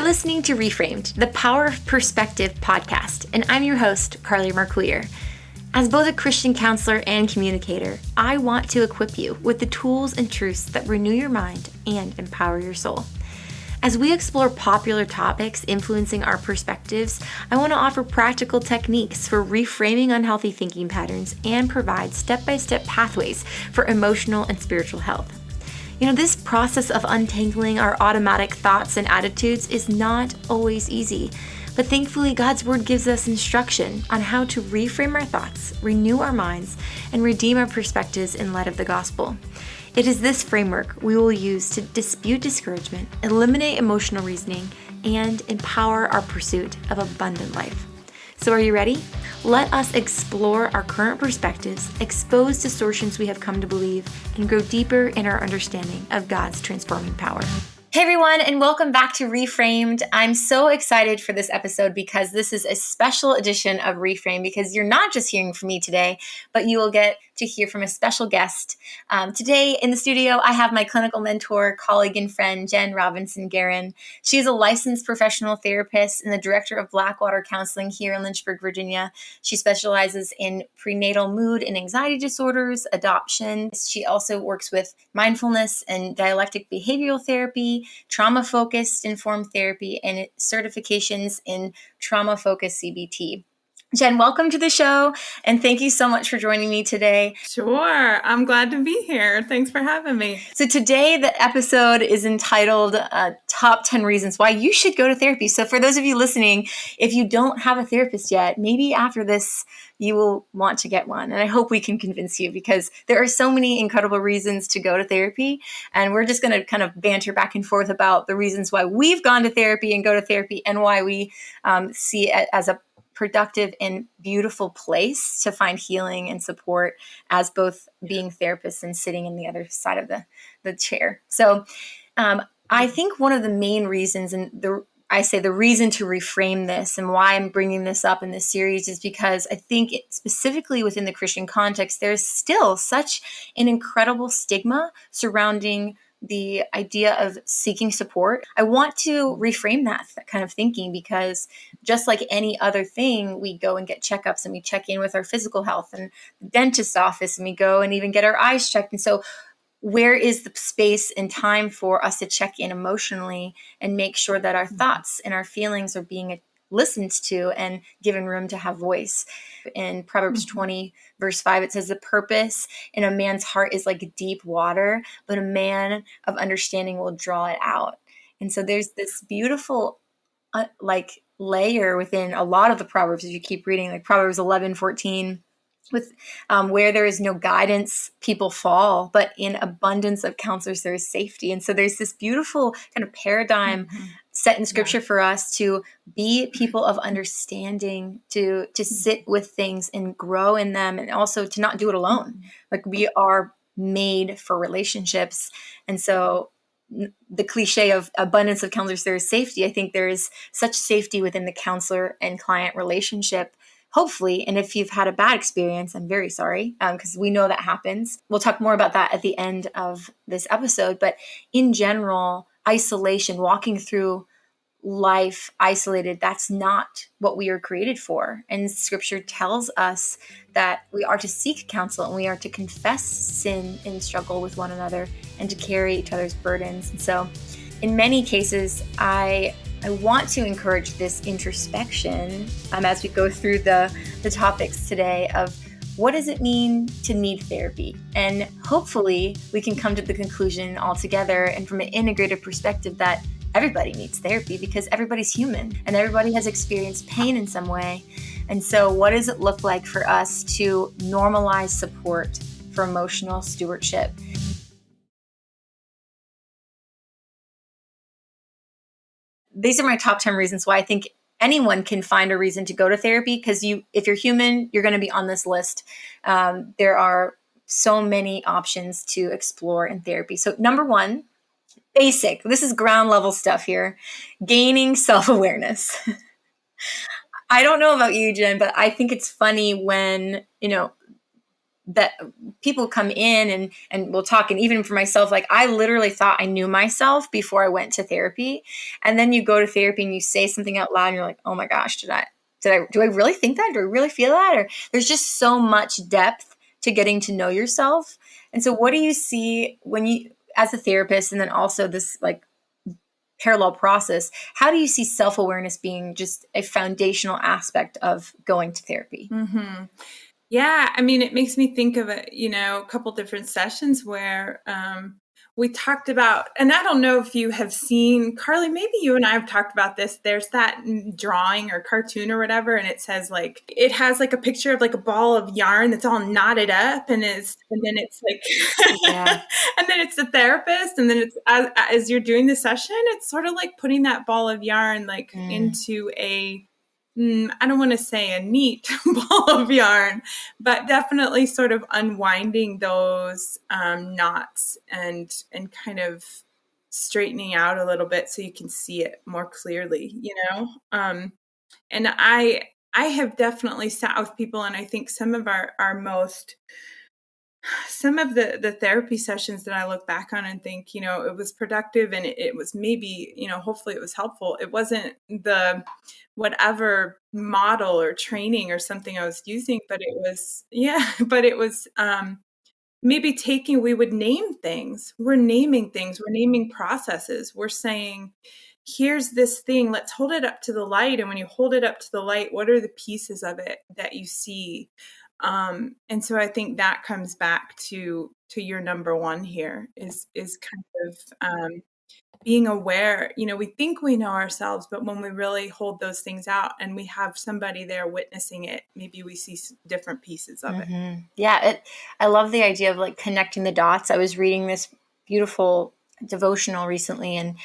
listening to Reframed, the Power of Perspective podcast, and I'm your host, Carley Marcouillier. As both a Christian counselor and communicator, I want to equip you with the tools and truths that renew your mind and empower your soul. As we explore popular topics influencing our perspectives, I want to offer practical techniques for reframing unhealthy thinking patterns and provide step-by-step pathways for emotional and spiritual health. This process of untangling our automatic thoughts and attitudes is not always easy, but thankfully God's Word gives us instruction on how to reframe our thoughts, renew our minds, and redeem our perspectives in light of the gospel. It is this framework we will use to dispute discouragement, eliminate emotional reasoning, and empower our pursuit of abundant life. So are you ready? Let us explore our current perspectives, expose distortions we have come to believe, and grow deeper in our understanding of God's transforming power. Hey everyone, and welcome back to Reframed. I'm so excited for this episode because this is a special edition of Reframed because you're not just hearing from me today, but you will get to hear from a special guest. Today in the studio, I have my clinical mentor, colleague, and friend, Jen Robinson Guerin. She is a licensed professional therapist and the director of Blackwater Counseling here in Lynchburg, Virginia. She specializes in prenatal mood and anxiety disorders, adoption. She also works with mindfulness and dialectic behavioral therapy, trauma-focused informed therapy, and certifications in trauma-focused CBT. Jen, welcome to the show, and thank you so much for joining me today. Sure. I'm glad to be here. Thanks for having me. So today, the episode is entitled Top 10 Reasons Why You Should Go to Therapy. So for those of you listening, if you don't have a therapist yet, maybe after this, you will want to get one. And I hope we can convince you because there are so many incredible reasons to go to therapy. And we're just going to kind of banter back and forth about the reasons why we've gone to therapy and go to therapy and why we see it as a productive and beautiful place to find healing and support as both being therapists and sitting in the other side of the chair. So I think one of the main reasons, and the reason to reframe this and why I'm bringing this up in this series is because I think specifically within the Christian context, there's still such an incredible stigma surrounding the idea of seeking support. I want to reframe that kind of thinking because just like any other thing, we go and get checkups and we check in with our physical health and the dentist's office and we go and even get our eyes checked. And so where is the space and time for us to check in emotionally and make sure that our thoughts and our feelings are being listened to and given room to have voice? In Proverbs 20, verse 5, it says, "The purpose in a man's heart is like deep water, but a man of understanding will draw it out." And so there's this beautiful layer within a lot of the Proverbs as you keep reading, like Proverbs 11:14. With where there is no guidance, people fall, but in abundance of counselors, there is safety. And so there's this beautiful kind of paradigm set in Scripture for us to be people of understanding, to sit with things and grow in them, and also to not do it alone. Like we are made for relationships. And so the cliche of abundance of counselors, there is safety. I think there is such safety within the counselor and client relationship. Hopefully, and if you've had a bad experience, I'm very sorry, because we know that happens. We'll talk more about that at the end of this episode. But in general, isolation, walking through life isolated, that's not what we are created for. And Scripture tells us that we are to seek counsel and we are to confess sin and struggle with one another and to carry each other's burdens. And so in many cases, I want to encourage this introspection as we go through the topics today of what does it mean to need therapy? And hopefully we can come to the conclusion all together and from an integrated perspective that everybody needs therapy because everybody's human and everybody has experienced pain in some way. And so what does it look like for us to normalize support for emotional stewardship? These are my top 10 reasons why I think anyone can find a reason to go to therapy because if you're human, you're going to be on this list. There are so many options to explore in therapy. So number one, basic. This is ground level stuff here. Gaining self-awareness. I don't know about you, Jen, but I think it's funny when, that people come in and we'll talk. And even for myself, like I literally thought I knew myself before I went to therapy. And then you go to therapy and you say something out loud and you're like, oh my gosh, do I really think that? Do I really feel that? Or there's just so much depth to getting to know yourself. And so what do you see when you, as a therapist, and then also this like parallel process, how do you see self-awareness being just a foundational aspect of going to therapy? Mm-hmm. Yeah, I mean, it makes me think of a couple different sessions where we talked about, and I don't know if you have seen, Carly, maybe you and I have talked about this. There's that drawing or cartoon or whatever, and it says like, it has like a picture of like a ball of yarn that's all knotted up, and then it's like, Yeah. and then it's the therapist, and then it's as you're doing the session, it's sort of like putting that ball of yarn like into I don't want to say a neat ball of yarn, but definitely sort of unwinding those knots and kind of straightening out a little bit so you can see it more clearly, and I have definitely sat with people, and I think some of some of the therapy sessions that I look back on and think, it was productive, and it was maybe, hopefully it was helpful. It wasn't the whatever model or training or something I was using, but it was, but it was maybe we would name things. We're naming things. We're naming processes. We're saying, here's this thing, let's hold it up to the light. And when you hold it up to the light, what are the pieces of it that you see? And so I think that comes back to your number one here is kind of being aware. We think we know ourselves, but when we really hold those things out and we have somebody there witnessing it, maybe we see different pieces of it. Yeah, I love the idea of like connecting the dots. I was reading this beautiful devotional recently, and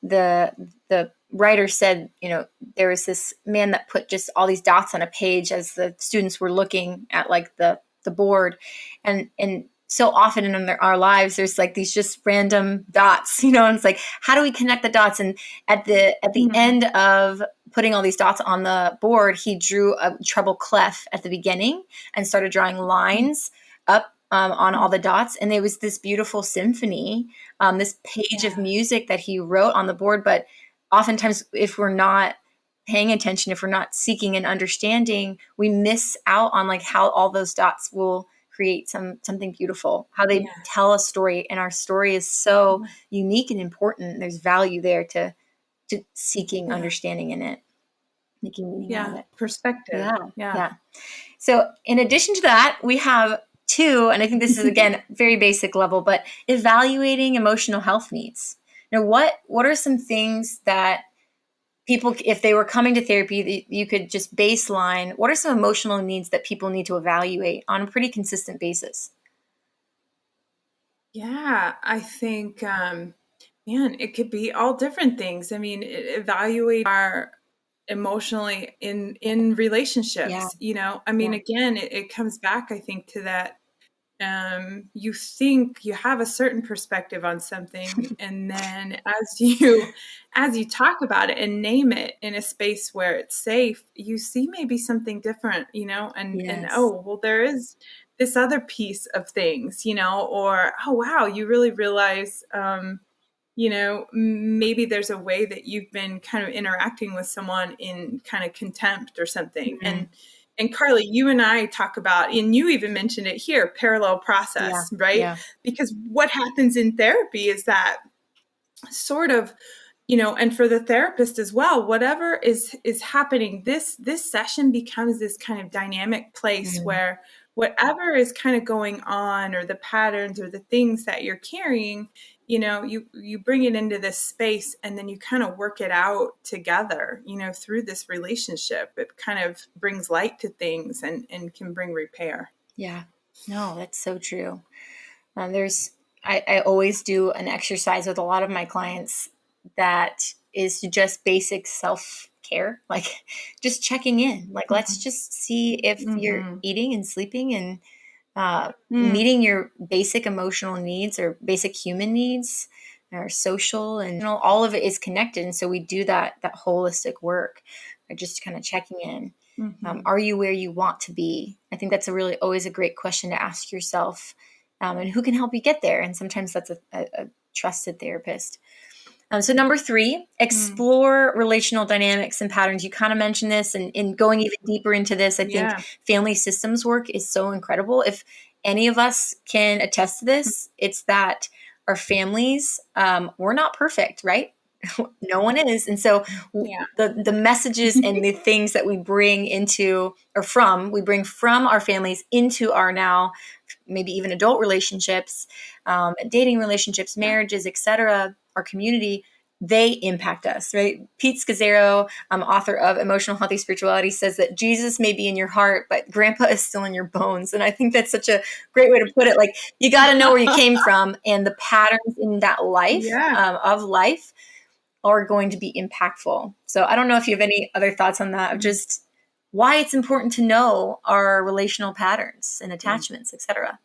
the writer said, there was this man that put just all these dots on a page as the students were looking at like the board, and so often in our lives there's like these just random dots, and it's like, how do we connect the dots? And at the end of putting all these dots on the board, he drew a treble clef at the beginning and started drawing lines up on all the dots. And there was this beautiful symphony, this page of music that he wrote on the board. But oftentimes, if we're not paying attention, if we're not seeking and understanding, we miss out on like how all those dots will create something beautiful, how they tell a story. And our story is so unique and important. There's value there to seeking understanding in it, making meaning out of it. Perspective. Yeah. So in addition to that, we have two, and I think this is, again, very basic level, but evaluating emotional health needs. Now, what are some things that people, if they were coming to therapy, you could just baseline, what are some emotional needs that people need to evaluate on a pretty consistent basis? Yeah, I think, it could be all different things. I mean, evaluate our emotionally in relationships, I mean, again, it comes back, I think, to that, you think you have a certain perspective on something, and then as you talk about it and name it in a space where it's safe, you see maybe something different, and oh, well, there is this other piece of things, or oh wow, you really realize maybe there's a way that you've been kind of interacting with someone in kind of contempt or something. And Carly, you and I talk about, and you even mentioned it here, parallel process, right? Yeah. Because what happens in therapy is that sort of, and for the therapist as well, whatever is happening, this session becomes this kind of dynamic place where whatever is kind of going on, or the patterns or the things that you're carrying, you bring it into this space, and then you kind of work it out together, through this relationship. It kind of brings light to things and can bring repair. Yeah, no, that's so true. I always do an exercise with a lot of my clients that is just basic self-care, like just checking in. Like, let's just see if you're eating and sleeping and meeting your basic emotional needs or basic human needs, or social, and all of it is connected. And so we do that holistic work, or just kind of checking in. Are you where you want to be? I think that's always a great question to ask yourself. And who can help you get there? And sometimes that's a trusted therapist. So number 3, explore relational dynamics and patterns. You kind of mentioned this, and in going even deeper into this, I think family systems work is so incredible. If any of us can attest to this, it's that our families, we're not perfect, right? No one is. And so the messages and the things that we bring we bring from our families into our now maybe even adult relationships, dating relationships, marriages, etc., our community, they impact us, right? Pete Scazzaro, author of Emotional Healthy Spirituality, says that Jesus may be in your heart, but grandpa is still in your bones. And I think that's such a great way to put it. Like, you got to know where you came from, and the patterns in that life, of life, are going to be impactful. So I don't know if you have any other thoughts on that, of just why it's important to know our relational patterns and attachments, etc.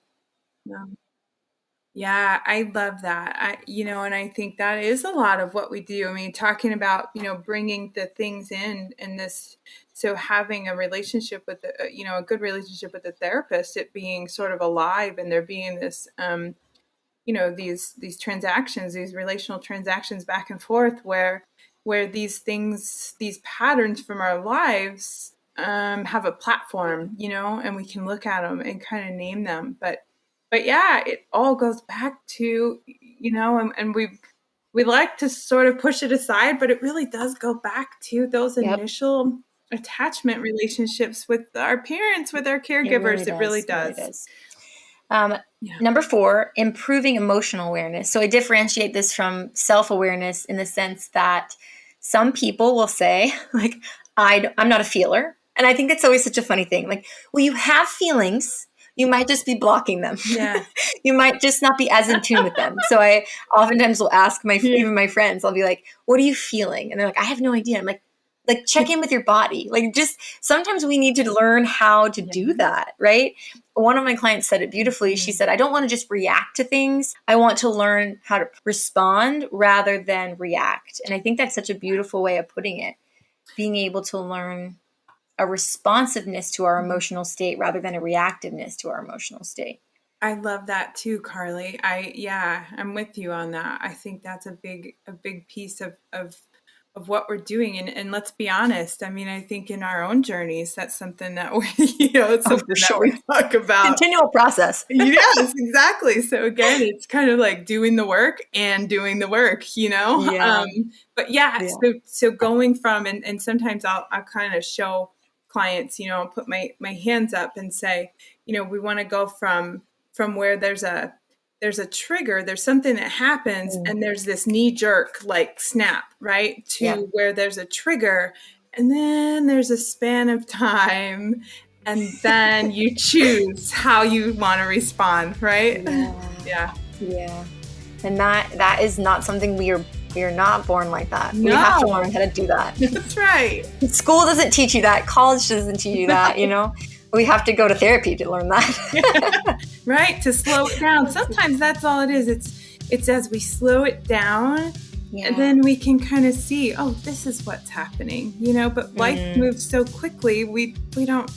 Yeah, I love that. And I think that is a lot of what we do. I mean, talking about, bringing the things in this, so having a relationship with, a good relationship with a therapist, it being sort of alive, and there being this, these transactions, these relational transactions back and forth, where these things, these patterns from our lives, have a platform, and we can look at them and kind of name them. But yeah, it all goes back to, and we like to sort of push it aside, but it really does go back to those initial attachment relationships with our parents, with our caregivers. It really does. Number 4, improving emotional awareness. So I differentiate this from self-awareness in the sense that some people will say, like, I'm not a feeler. And I think that's always such a funny thing. Like, well, you have feelings. You might just be blocking them. Yeah. You might just not be as in tune with them. So I oftentimes will ask even my friends, I'll be like, what are you feeling? And they're like, I have no idea. I'm like, check in with your body. Like, just sometimes we need to learn how to do that, right? One of my clients said it beautifully. She said, I don't want to just react to things. I want to learn how to respond rather than react. And I think that's such a beautiful way of putting it. Being able to learn a responsiveness to our emotional state rather than a reactiveness to our emotional state. I love that too, Carly. I'm with you on that. I think that's a big piece of what we're doing. And let's be honest. I mean, I think in our own journeys, that's something that it's something that we talk about. Continual process. Yes, exactly. So again, it's kind of like doing the work and doing the work, Yeah. But so going from, and sometimes I'll kind of show clients, I'll put my hands up and say, we want to go from where there's a trigger, there's something that happens, and there's this knee jerk, like, snap, right? To where there's a trigger, and then there's a span of time, and then you choose how you want to respond, right? Yeah. And that is not something we are not born like that. No. We have to learn how to do that. That's right. School doesn't teach you that. College doesn't teach you that, We have to go to therapy to learn that. Right, to slow it down. Sometimes that's all it is. It's as we slow it down, and then we can kind of see, oh, this is what's happening, But life moves so quickly, we don't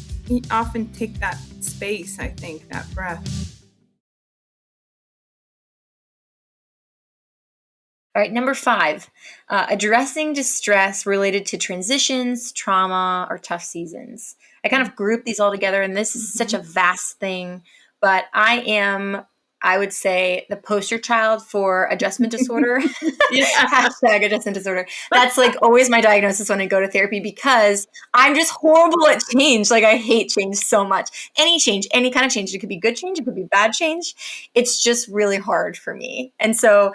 often take that space, I think, that breath. All right, number 5, addressing distress related to transitions, trauma, or tough seasons. I kind of group these all together, and this is such a vast thing, but I would say, the poster child for adjustment disorder. Hashtag adjustment disorder. That's like always my diagnosis when I go to therapy, because I'm just horrible at change. Like, I hate change so much. Any change, any kind of change. It could be good change. It could be bad change. It's just really hard for me. And so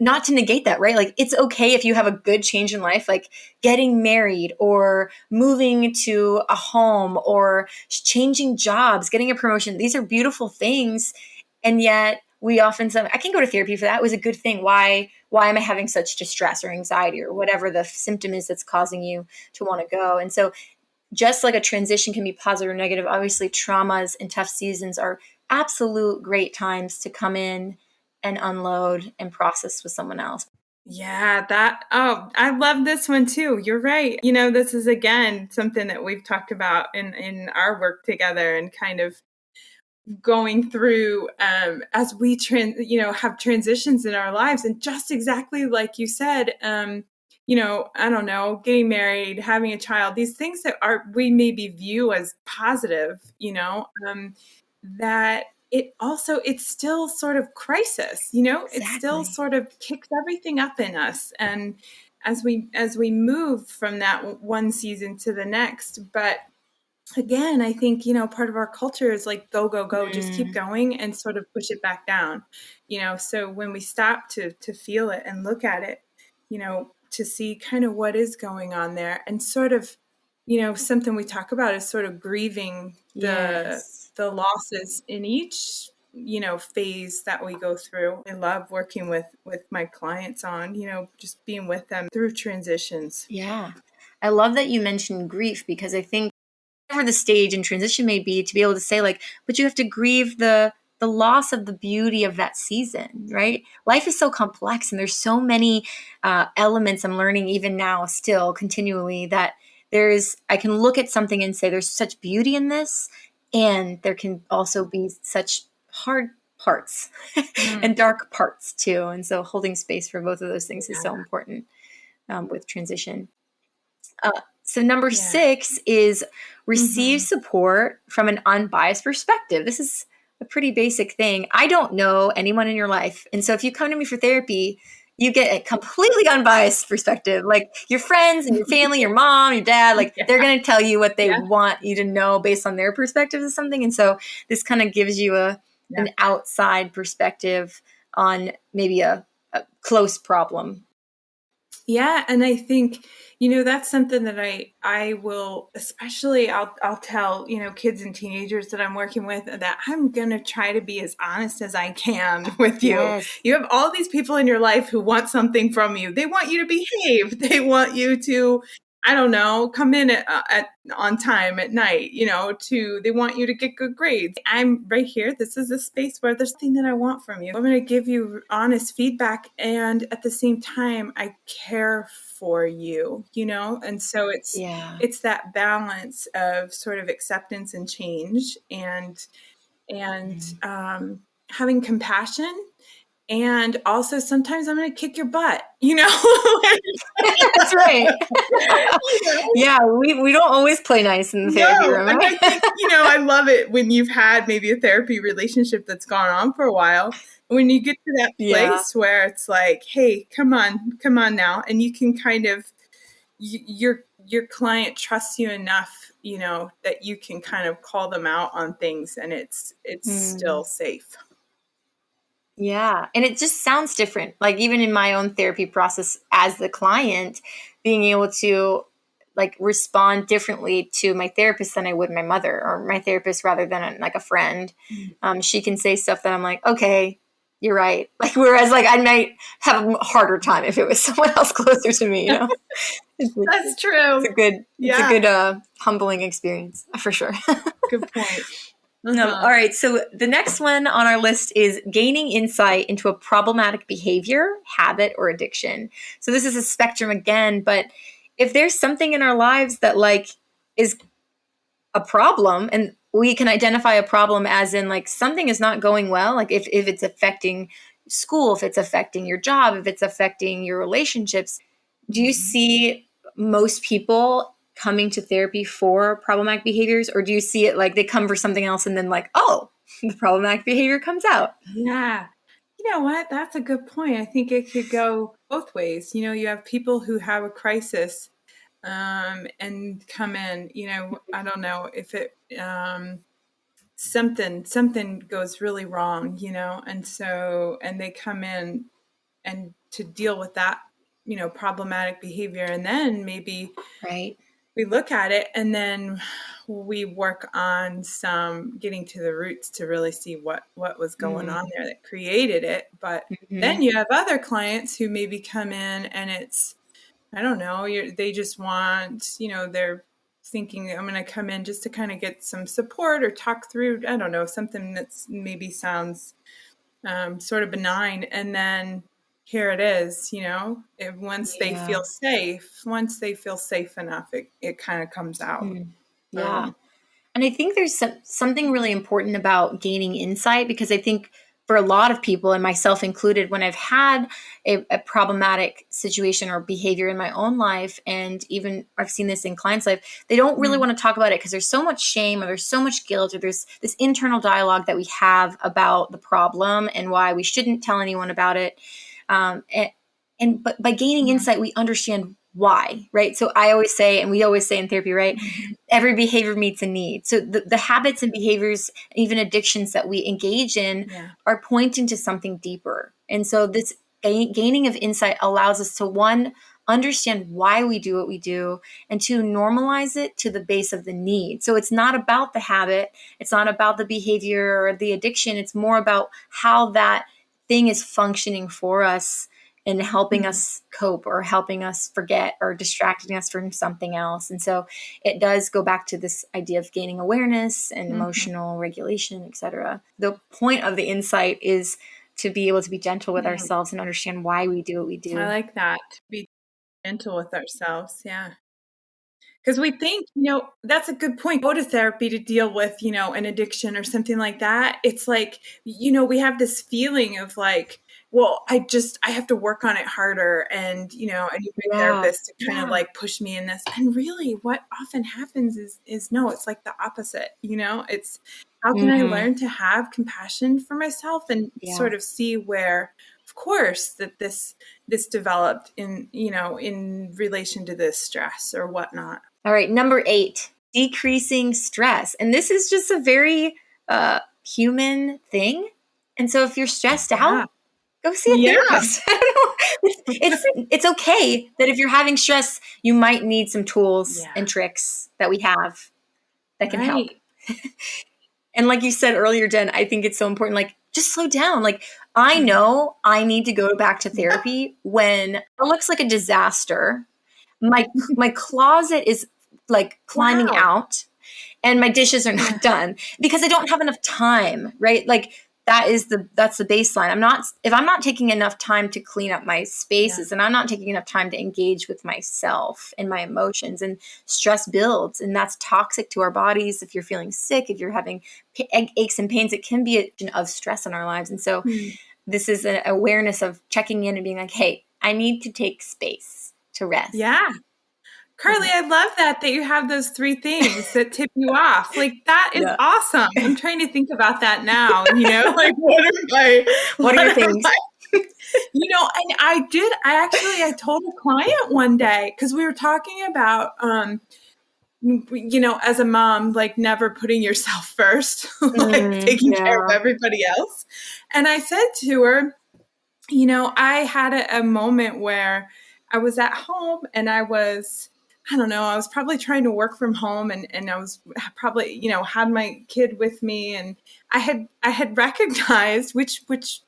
not to negate that, right? Like, it's okay if you have a good change in life, like getting married or moving to a home or changing jobs, getting a promotion. These are beautiful things. And yet we often say, I can go to therapy for that. It was a good thing. Why am I having such distress or anxiety or whatever the symptom is that's causing you to want to go? And so just like a transition can be positive or negative, obviously traumas and tough seasons are absolute great times to come in and unload and process with someone else. Yeah, I love this one too. You're right. This is again something that we've talked about in our work together, and kind of going through as we have transitions in our lives, and just exactly like you said, I don't know, getting married, having a child, these things that we maybe view as positive, that it's still sort of crisis, it still Exactly. sort of kicks everything up in us, and as we move from that one season to the next. But again, I think, part of our culture is like, go, go, go, just keep Mm, going, and sort of push it back down. So when we stop to feel it and look at it, to see kind of what is going on there, and sort of, something we talk about is sort of grieving yes. the losses in each, phase that we go through. I love working with my clients on, just being with them through transitions. Yeah. I love that you mentioned grief, because I think whatever the stage and transition may be, to be able to say like, but you have to grieve the loss of the beauty of that season, right? Life is so complex, and there's so many elements I'm learning even now, still continually, that I can look at something and say there's such beauty in this, and there can also be such hard parts Mm, and dark parts too. And so holding space for both of those things is so yeah. important with transition. So number Yeah. 6 is receive Hmm. support from an unbiased perspective. This is a pretty basic thing. I don't know anyone in your life. And so if you come to me for therapy, you get a completely unbiased perspective. Like your friends and your family, your mom, your dad, like Yeah. they're going to tell you what they Yeah. want you to know based on their perspective of something. And so this kind of gives you Yeah. an outside perspective on maybe a close problem. Yeah, and I think, that's something that I will, especially I'll tell, kids and teenagers that I'm working with, that I'm going to try to be as honest as I can with you. Yes. You have all these people in your life who want something from you. They want you to behave. They want you to, I don't know, come in at on time at night, they want you to get good grades. I'm right here. This is a space where there's something that I want from you. I'm going to give you honest feedback, and at the same time, I care for you, And so Yeah. it's that balance of sort of acceptance and change, and Mhm. having compassion. And also, sometimes I'm going to kick your butt, That's right. you know? Yeah, we don't always play nice in the therapy No, room, and I right? think, I love it when you've had maybe a therapy relationship that's gone on for a while. When you get to that Yeah. place where it's like, hey, come on now, and you can kind of, your client trusts you enough, that you can kind of call them out on things, and it's Mm, still safe. yeah. And it just sounds different. Like even in my own therapy process as the client, being able to like respond differently to my therapist than I would my mother, or my therapist rather than like a friend. She can say stuff that I'm like, okay, you're right. Like whereas like I might have a harder time if it was someone else closer to me, you know? It's, That's true. it's a Yeah, good humbling experience for sure. good point. All Uh-huh. right, so the next one on our list is gaining insight into a problematic behavior, habit, or addiction. So this is a spectrum again, but if there's something in our lives that like is a problem, and we can identify a problem as in like something is not going well, like if it's affecting school, if it's affecting your job, if it's affecting your relationships, do you Mhm. see most people coming to therapy for problematic behaviors, or do you see it like they come for something else and then like, oh, the problematic behavior comes out? Yeah. You know what? That's a good point. I think it could go both ways. You have people who have a crisis, and come in, I don't know if something goes really wrong, and they come in and to deal with that, problematic behavior. And then maybe Right. we look at it, and then we work on some getting to the roots to really see what was going on there that created it. But then Mm-hmm. you have other clients who maybe come in, and it's, I don't know, they just want, they're thinking, I'm going to come in just to kind of get some support or talk through, I don't know, something that's maybe sounds sort of benign. And then here it is, once they Yeah. feel safe enough, it kind of comes out. Yeah. And I think there's something really important about gaining insight, because I think for a lot of people, and myself included, when I've had a problematic situation or behavior in my own life, and even I've seen this in clients' life, they don't really want to talk about it because there's so much shame, or there's so much guilt, or there's this internal dialogue that we have about the problem and why we shouldn't tell anyone about it. But by gaining insight, we understand why, right? So I always say, and we always say in therapy, right? Every behavior meets a need. So the habits and behaviors, even addictions that we engage in, are pointing to something deeper. And so this gaining of insight allows us to, one, understand why we do what we do, and two, normalize it to the base of the need. So it's not about the habit. It's not about the behavior or the addiction. It's more about how that thing is functioning for us and helping us cope, or helping us forget, or distracting us from something else. And so it does go back to this idea of gaining awareness and emotional regulation, etc. The point of the insight is to be able to be gentle with ourselves and understand why we do what we do. I like that. To be gentle with ourselves. Yeah. Because we think, that's a good point. Go to therapy to deal with, an addiction or something like that. It's like, we have this feeling of like, well, I have to work on it harder. And, I need my therapist to kind of like push me in this. And really what often happens is no, it's like the opposite, it's how can I learn to have compassion for myself and sort of see where, of course, that this developed in relation to this stress or whatnot. All right. Number 8, decreasing stress. And this is just a very human thing. And so if you're stressed out, go see a therapist. It's okay that if you're having stress, you might need some tools and tricks that we have that can help. And like you said earlier, Jen, I think it's so important. Like, just slow down. Like, I know I need to go back to therapy when it looks like a disaster. My closet is like climbing out, and my dishes are not done because I don't have enough time, right? Like, that's the baseline. If I'm not taking enough time to clean up my spaces, and I'm not taking enough time to engage with myself and my emotions, and stress builds, and that's toxic to our bodies. If you're feeling sick, if you're having aches and pains, it can be of stress in our lives. And so this is an awareness of checking in and being like, hey, I need to take space to rest. Yeah. Carley, I love that you have those 3 things that tip you off. Like, that is awesome. I'm trying to think about that now, like, what are your things? And I told a client one day, because we were talking about, as a mom, like, never putting yourself first, like taking care of everybody else. And I said to her, I had a moment where I was at home and I was probably trying to work from home, and I was probably, had my kid with me, and I had recognized, which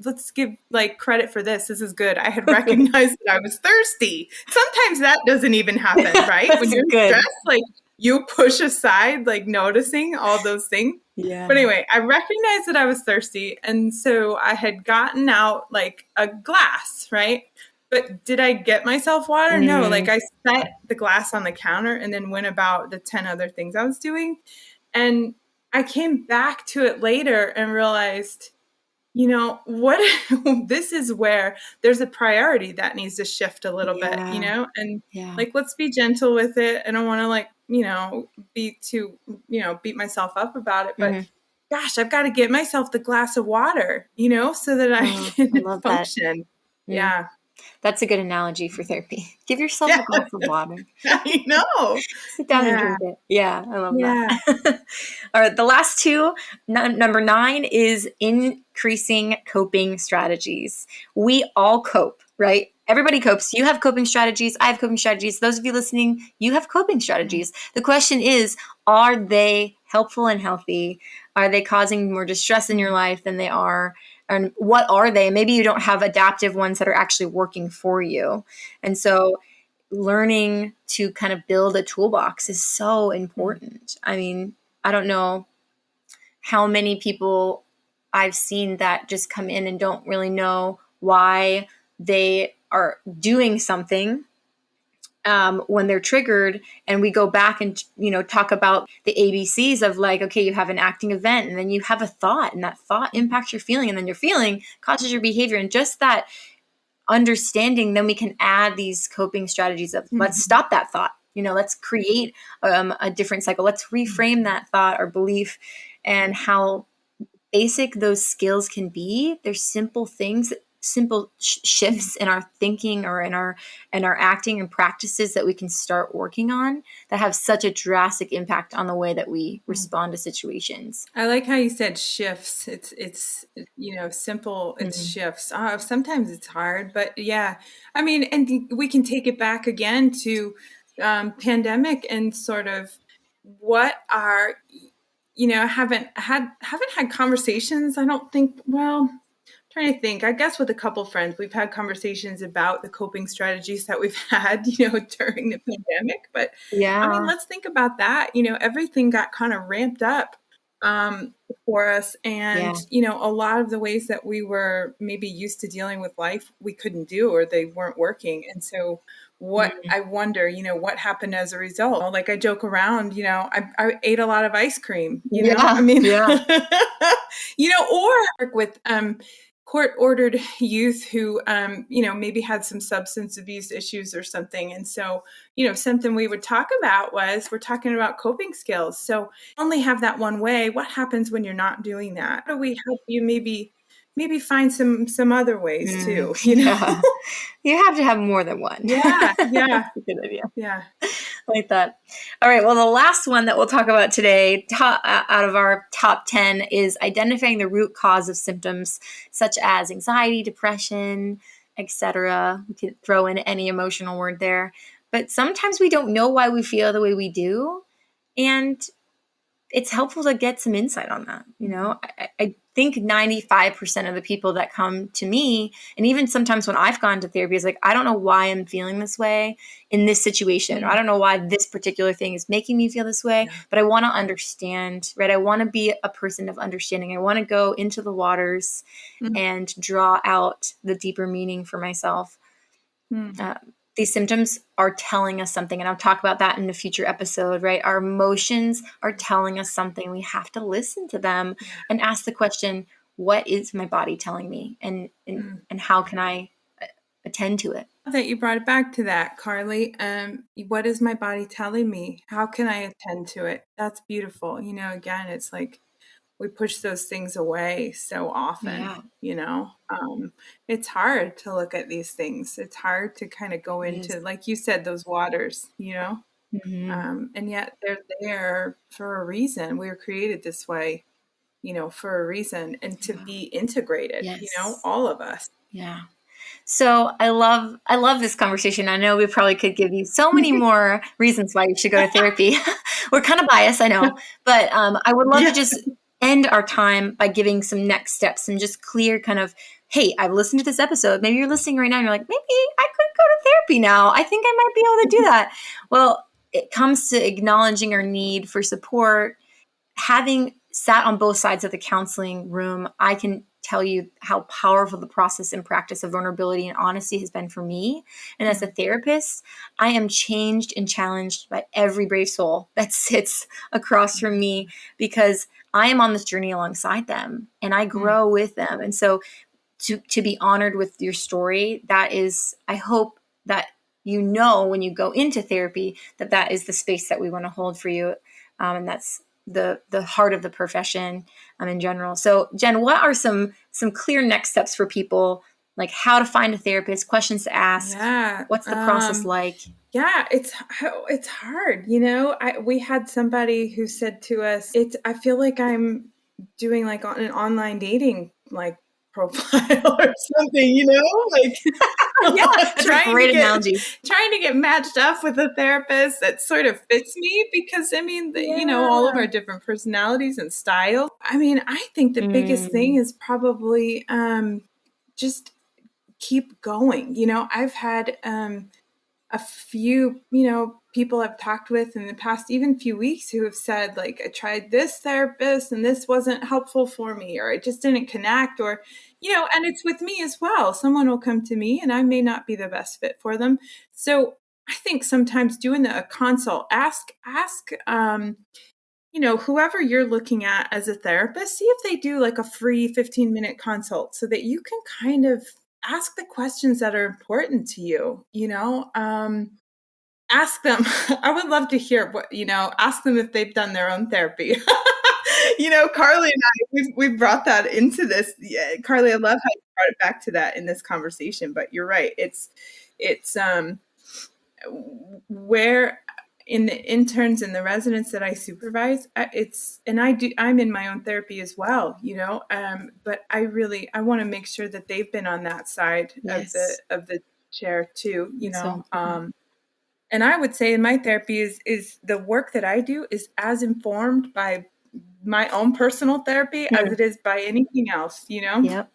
let's give like credit for this. This is good. I had recognized that I was thirsty. Sometimes that doesn't even happen, right? When you're stressed, like, you push aside, like, noticing all those things. Yeah. But anyway, I recognized that I was thirsty. And so I had gotten out like a glass, right? But did I get myself water? No, like, I set the glass on the counter and then went about the 10 other things I was doing. And I came back to it later and realized, what this is where there's a priority that needs to shift a little bit, and like, let's be gentle with it. I don't want to, like, be too, beat myself up about it, but gosh, I've got to get myself the glass of water, so that I can function. Yeah. That's a good analogy for therapy. Give yourself a glass of water. I know. Sit down and drink it. Yeah, I love that. All right, the last 2, number 9 is increasing coping strategies. We all cope, right? Everybody copes. You have coping strategies. I have coping strategies. Those of you listening, you have coping strategies. The question is, are they helpful and healthy? Are they causing more distress in your life than they are? And what are they? Maybe you don't have adaptive ones that are actually working for you. And so learning to kind of build a toolbox is so important. I mean, I don't know how many people I've seen that just come in and don't really know why they are doing something when they're triggered, and we go back and talk about the ABCs of like, okay, you have an acting event, and then you have a thought, and that thought impacts your feeling, and then your feeling causes your behavior, and just that understanding, then we can add these coping strategies of let's stop that thought, let's create a different cycle, let's reframe that thought or belief, and how basic those skills can be. There's simple things, simple shifts in our thinking or in our acting and practices that we can start working on that have such a drastic impact on the way that we respond to situations. I like how you said shifts. It's simple. It's shifts. Sometimes it's hard, but yeah, I mean, and we can take it back again to pandemic and sort of what are haven't had conversations. I don't think. Well, trying to think. I guess with a couple friends, we've had conversations about the coping strategies that we've had, during the pandemic. But I mean, let's think about that. Everything got kind of ramped up for us, and a lot of the ways that we were maybe used to dealing with life, we couldn't do, or they weren't working. And so I wonder, what happened as a result? Like I joke around, I ate a lot of ice cream, I mean, or work with court-ordered youth who, maybe had some substance abuse issues or something. And so, something we would talk about was we're talking about coping skills. So only have that one way. What happens when you're not doing that? How do we help you maybe find some other ways too, Yeah. You have to have more than one. Yeah. That's a good idea. Yeah. Like that. All right. Well, the last one that we'll talk about today, out of our top 10, is identifying the root cause of symptoms such as anxiety, depression, etc. We could throw in any emotional word there. But sometimes we don't know why we feel the way we do. And it's helpful to get some insight on that. I think 95% of the people that come to me, and even sometimes when I've gone to therapy, is like, I don't know why I'm feeling this way in this situation. Or I don't know why this particular thing is making me feel this way, but I want to understand, right? I want to be a person of understanding. I want to go into the waters and draw out the deeper meaning for myself. These symptoms are telling us something, and I'll talk about that in a future episode, right? Our emotions are telling us something. We have to listen to them and ask the question, what is my body telling me? And how can I attend to it? That you brought it back to that, Carley. What is my body telling me? How can I attend to it? That's beautiful. Again, it's like we push those things away so often, it's hard to look at these things. It's hard to kind of go into, like you said, those waters, and yet they're there for a reason. We were created this way, for a reason, and to be integrated, all of us. Yeah. So I love this conversation. I know we probably could give you so many more reasons why you should go to therapy. We're kind of biased, I know, but I would love to just end our time by giving some next steps and just clear kind of, hey, I've listened to this episode. Maybe you're listening right now and you're like, maybe I could go to therapy now. I think I might be able to do that. Well, it comes to acknowledging our need for support. Having sat on both sides of the counseling room, I can tell you how powerful the process and practice of vulnerability and honesty has been for me. And as a therapist, I am changed and challenged by every brave soul that sits across from me, because I am on this journey alongside them and I grow with them. And so to be honored with your story, that is, I hope that when you go into therapy, that is the space that we want to hold for you. And that's the heart of the profession in general. So Jen, what are some clear next steps for people, like how to find a therapist, questions to ask? What's the process like? Yeah, it's hard. We had somebody who said to us, I feel like I'm doing like on an online dating like profile or something, like yeah, that's a great analogy. Trying to get matched up with a therapist that sort of fits me, because I mean, all of our different personalities and styles. I mean, I think the biggest thing is probably just keep going. I've had a few, people I've talked with in the past, even few weeks, who have said, like, I tried this therapist and this wasn't helpful for me, or I just didn't connect, or, and it's with me as well. Someone will come to me and I may not be the best fit for them. So I think sometimes doing a consult, ask, whoever you're looking at as a therapist, see if they do like a free 15-minute consult so that you can kind of ask the questions that are important to you, ask them. I would love to hear ask them if they've done their own therapy. Carley and I, we've brought that into this. Yeah, Carley, I love how you brought it back to that in this conversation, but you're right. It's where in the interns and the residents that I supervise, I'm in my own therapy as well, but I want to make sure that they've been on that side of the chair too, and I would say in my therapy is the work that I do is as informed by my own personal therapy as it is by anything else, Yep.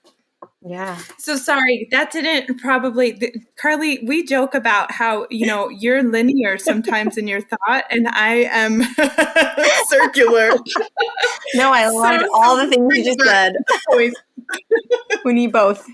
Yeah. So sorry, that didn't Carley, we joke about how, you're linear sometimes in your thought and I am circular. No, I loved all the things you just said. We need both.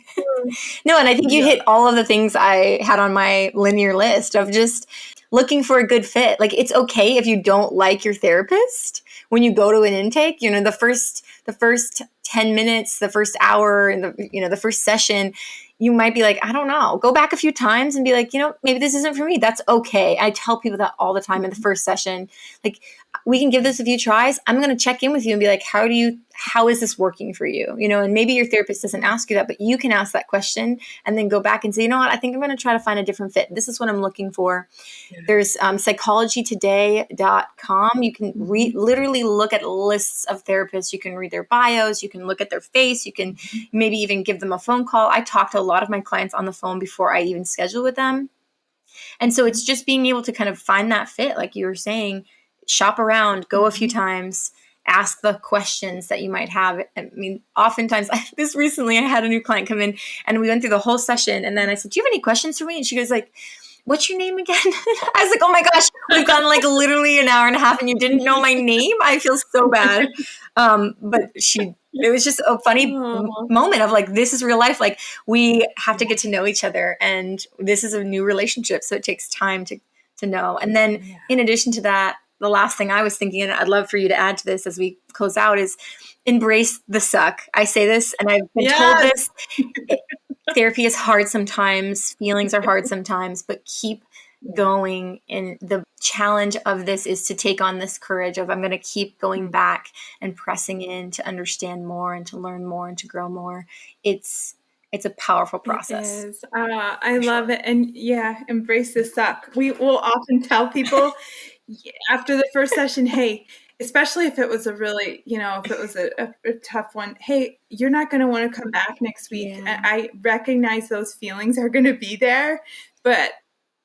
No, and I think you hit all of the things I had on my linear list of just looking for a good fit. Like, it's okay if you don't like your therapist when you go to an intake. The first 10 minutes, the first hour, and the first session, you might be like, I don't know. Go back a few times and be like, maybe this isn't for me. That's okay. I tell people that all the time in the first session. Like, we can give this a few tries. I'm going to check in with you and be like, how is this working for you? And maybe your therapist doesn't ask you that, but you can ask that question and then go back and say, you know what, I think I'm going to try to find a different fit. This is what I'm looking for. Yeah. There's psychologytoday.com. You can literally look at lists of therapists. You can read their bios. You can look at their face. You can maybe even give them a phone call. I talk to a lot of my clients on the phone before I even schedule with them. And so it's just being able to kind of find that fit, like you were saying, shop around, go a few times, ask the questions that you might have. I mean, oftentimes, recently I had a new client come in and we went through the whole session. And then I said, do you have any questions for me? And she goes like, what's your name again? I was like, oh my gosh, we've gone like literally an hour and a half and you didn't know my name? I feel so bad. But it was just a funny moment of like, this is real life. Like, we have to get to know each other and this is a new relationship. So it takes time to know. And then in addition to that, the last thing I was thinking, and I'd love for you to add to this as we close out, is embrace the suck. I say this and I've been told this. Therapy is hard sometimes. Feelings are hard sometimes, but keep going. And the challenge of this is to take on this courage of I'm going to keep going back and pressing in to understand more and to learn more and to grow more. It's a powerful process. It is. I love it. And embrace the suck. We will often tell people after the first session, hey, especially if it was a really, if it was a tough one, hey, you're not going to want to come back next week. And I recognize those feelings are going to be there, but,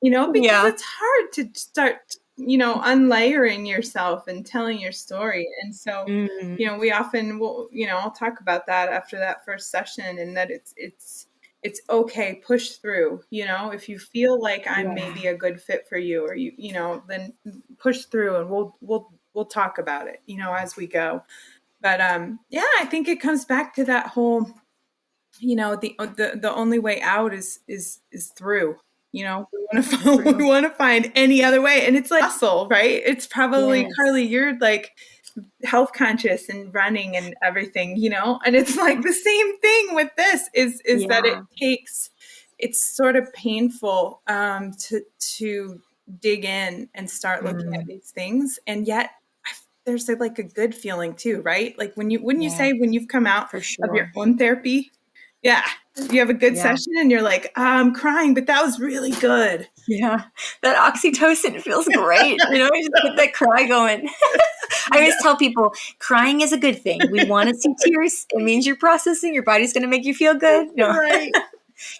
because it's hard to start, unlayering yourself and telling your story. And so, we often will, I'll talk about that after that first session, and that it's okay, push through, if you feel like I'm maybe a good fit for you, or then push through and we'll talk about it, as we go. But I think it comes back to that whole, the only way out is through. We want to find any other way, and it's like hustle, right? It's probably Carley, you're like health conscious and running and everything, and it's like the same thing with this is that it's sort of painful to dig in and start looking at these things, and yet there's like a good feeling too, right? Like wouldn't you say when you've come out of your own therapy, you have a good session and you're like, I'm crying, but that was really good. Yeah, that oxytocin feels great. You just get that cry going. I always tell people crying is a good thing. We want to see tears. It means you're processing. Your body's going to make you feel good. No. Right.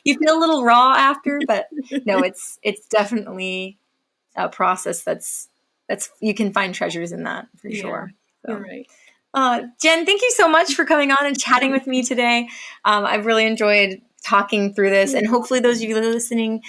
You feel a little raw after, but no, it's definitely a process that's you can find treasures in that for sure. So. You're right. Jen, thank you so much for coming on and chatting with me today. I've really enjoyed talking through this. And hopefully those of you that are listening,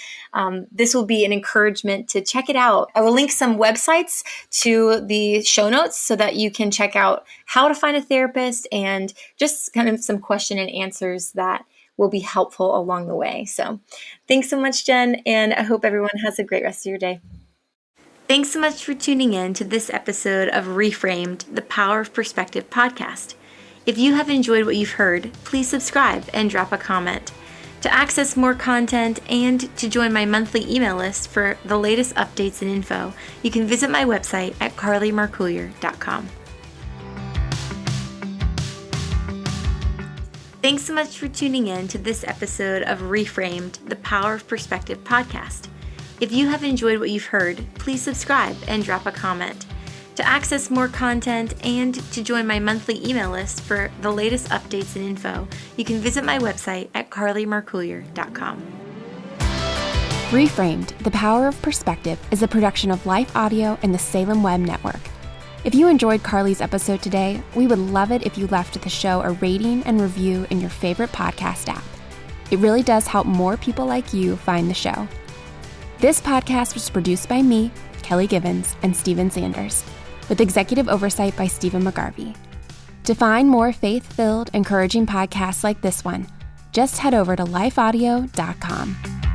this will be an encouragement to check it out. I will link some websites to the show notes so that you can check out how to find a therapist and just kind of some question and answers that will be helpful along the way. So thanks so much, Jen, and I hope everyone has a great rest of your day. Thanks so much for tuning in to this episode of Reframed, the Power of Perspective podcast. If you have enjoyed what you've heard, please subscribe and drop a comment. To access more content and to join my monthly email list for the latest updates and info, you can visit my website at carleymarcouillier.com. Thanks so much for tuning in to this episode of Reframed, the Power of Perspective podcast. If you have enjoyed what you've heard, please subscribe and drop a comment. To access more content and to join my monthly email list for the latest updates and info, you can visit my website at carleymarcouillier.com. Reframed, the Power of Perspective is a production of Life Audio and the Salem Web Network. If you enjoyed Carley's episode today, we would love it if you left the show a rating and review in your favorite podcast app. It really does help more people like you find the show. This podcast was produced by me, Kelly Givens, and Stephen Sanders, with executive oversight by Stephen McGarvey. To find more faith-filled, encouraging podcasts like this one, just head over to lifeaudio.com.